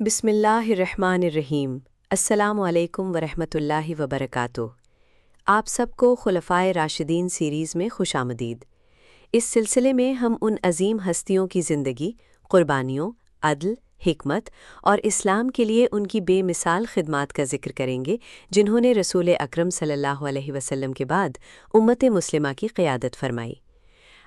بسم اللہ الرحمن الرحیم۔ السلام علیکم ورحمۃ اللہ وبرکاتہ۔ آپ سب کو خلفائے راشدین سیریز میں خوش آمدید۔ اس سلسلے میں ہم ان عظیم ہستیوں کی زندگی، قربانیوں، عدل، حکمت اور اسلام کے لیے ان کی بے مثال خدمات کا ذکر کریں گے جنہوں نے رسول اکرم صلی اللہ علیہ وسلم کے بعد امت مسلمہ کی قیادت فرمائی۔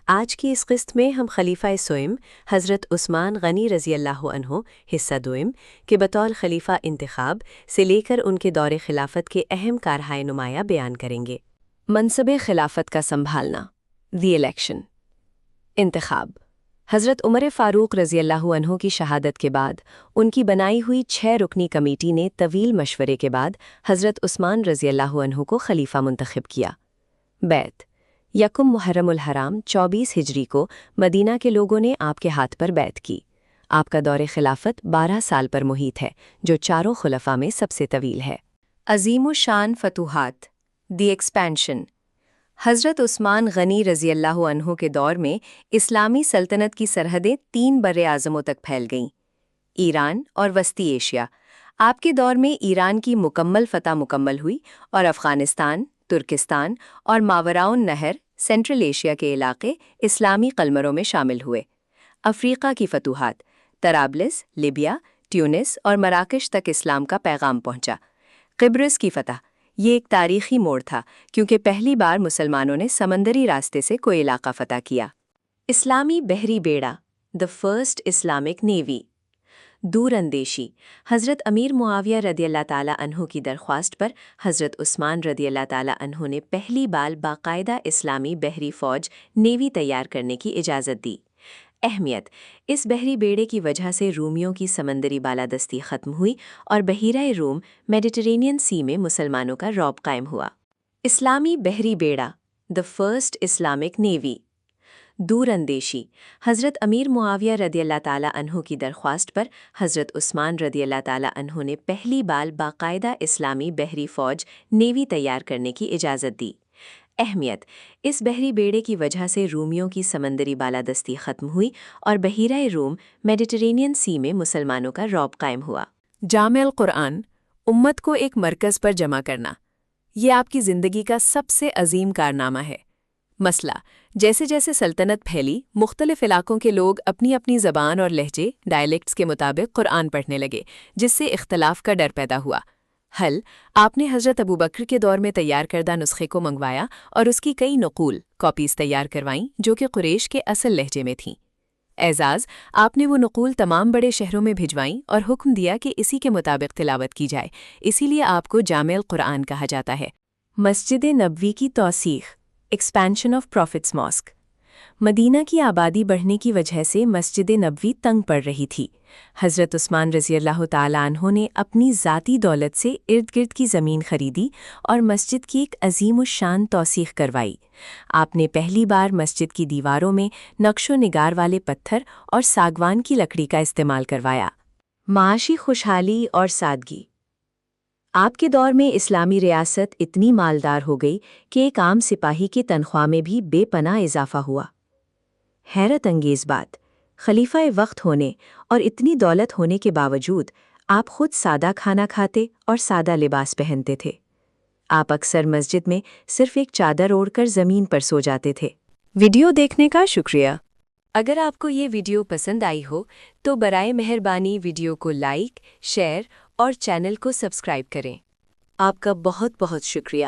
آج کی اس قسط میں ہم خلیفہ سوئم حضرت عثمان غنی رضی اللہ عنہ حصہ دوئم کے بطور خلیفہ انتخاب سے لے کر ان کے دور خلافت کے اہم کارہائے نمایاں بیان کریں گے۔ منصب خلافت کا سنبھالنا، دی الیکشن، انتخاب۔ حضرت عمر فاروق رضی اللہ عنہ کی شہادت کے بعد ان کی بنائی ہوئی 6 رکنی کمیٹی نے طویل مشورے کے بعد حضرت عثمان رضی اللہ عنہ کو خلیفہ منتخب کیا۔ بیعت۔ یکم محرم الحرام 24 ہجری کو مدینہ کے لوگوں نے آپ کے ہاتھ پر بیعت کی۔ آپ کا دور خلافت 12 سال پر محیط ہے، جو چاروں خلفاء میں سب سے طویل ہے۔ عظیم الشان فتوحات، دی ایکسپینشن۔ حضرت عثمان غنی رضی اللہ عنہ کے دور میں اسلامی سلطنت کی سرحدیں 3 براعظموں تک پھیل گئیں: ایران اور وسطی ایشیا۔ آپ کے دور میں ایران کی مکمل فتح مکمل ہوئی اور افغانستان، ترکستان اور ماوراء النہر سینٹرل ایشیا کے علاقے اسلامی قلمروں میں شامل ہوئے۔ افریقہ کی فتوحات، طرابلس، لیبیا، ٹیونس اور مراکش تک اسلام کا پیغام پہنچا۔ قبرص کی فتح، یہ ایک تاریخی موڑ تھا کیونکہ پہلی بار مسلمانوں نے سمندری راستے سے کوئی علاقہ فتح کیا۔ اسلامی بحری بیڑا، دی فرسٹ اسلامک نیوی۔ دور اندیشی، حضرت امیر معاویہ رضی اللہ تعالیٰ عنہ کی درخواست پر حضرت عثمان رضی اللہ تعالیٰ عنہ نے پہلی بار باقاعدہ اسلامی بحری فوج نیوی تیار کرنے کی اجازت دی۔ اہمیت، اس بحری بیڑے کی وجہ سے رومیوں کی سمندری بالادستی ختم ہوئی اور بحیرہ روم میڈیٹرینین سی میں مسلمانوں کا رعب قائم ہوا۔ اسلامی بحری بیڑا، دی فرسٹ اسلامک نیوی۔ دور اندیشی، حضرت امیر معاویہ رضی اللہ تعالیٰ عنہ کی درخواست پر حضرت عثمان رضی اللہ تعالیٰ عنہ نے پہلی بار باقاعدہ اسلامی بحری فوج نیوی تیار کرنے کی اجازت دی۔ اہمیت، اس بحری بیڑے کی وجہ سے رومیوں کی سمندری بالادستی ختم ہوئی اور بحیرہ روم میڈیٹرینین سی میں مسلمانوں کا رعب قائم ہوا۔ جامع القرآن، امت کو ایک مرکز پر جمع کرنا، یہ آپ کی زندگی کا سب سے عظیم کارنامہ ہے۔ مسئلہ، جیسے جیسے سلطنت پھیلی، مختلف علاقوں کے لوگ اپنی اپنی زبان اور لہجے ڈائلیکٹس کے مطابق قرآن پڑھنے لگے، جس سے اختلاف کا ڈر پیدا ہوا۔ حل، آپ نے حضرت ابوبکر کے دور میں تیار کردہ نسخے کو منگوایا اور اس کی کئی نقول کاپیز تیار کروائیں جو کہ قریش کے اصل لہجے میں تھیں۔ اعزاز، آپ نے وہ نقول تمام بڑے شہروں میں بھجوائیں اور حکم دیا کہ اسی کے مطابق تلاوت کی جائے، اسی لیے آپ کو جامع القرآن کہا جاتا ہے۔ مسجد نبوی کی توسیع، ایکسپینشن آف پروفٹس ماسک۔ مدینہ کی آبادی بڑھنے کی وجہ سے مسجد نبوی تنگ پڑ رہی تھی۔ حضرت عثمان رضی اللہ تعالیٰ عنہ نے اپنی ذاتی دولت سے ارد گرد کی زمین خریدی اور مسجد کی ایک عظیم الشان توسیع کروائی۔ آپ نے پہلی بار مسجد کی دیواروں میں نقش و نگار والے پتھر اور ساگوان کی لکڑی کا استعمال کروایا۔ معاشی خوشحالی اور سادگی، آپ کے دور میں اسلامی ریاست اتنی مالدار ہو گئی کہ ایک عام سپاہی کی تنخواہ میں بھی بے پناہ اضافہ ہوا۔ حیرت انگیز بات، خلیفہ وقت ہونے اور اتنی دولت ہونے کے باوجود آپ خود سادہ کھانا کھاتے اور سادہ لباس پہنتے تھے۔ آپ اکثر مسجد میں صرف ایک چادر اوڑھ کر زمین پر سو جاتے تھے۔ ویڈیو دیکھنے کا شکریہ۔ اگر آپ کو یہ ویڈیو پسند آئی ہو تو برائے مہربانی ویڈیو کو لائک، شیئر اور چینل کو سبسکرائب کریں۔ آپ کا بہت بہت شکریہ۔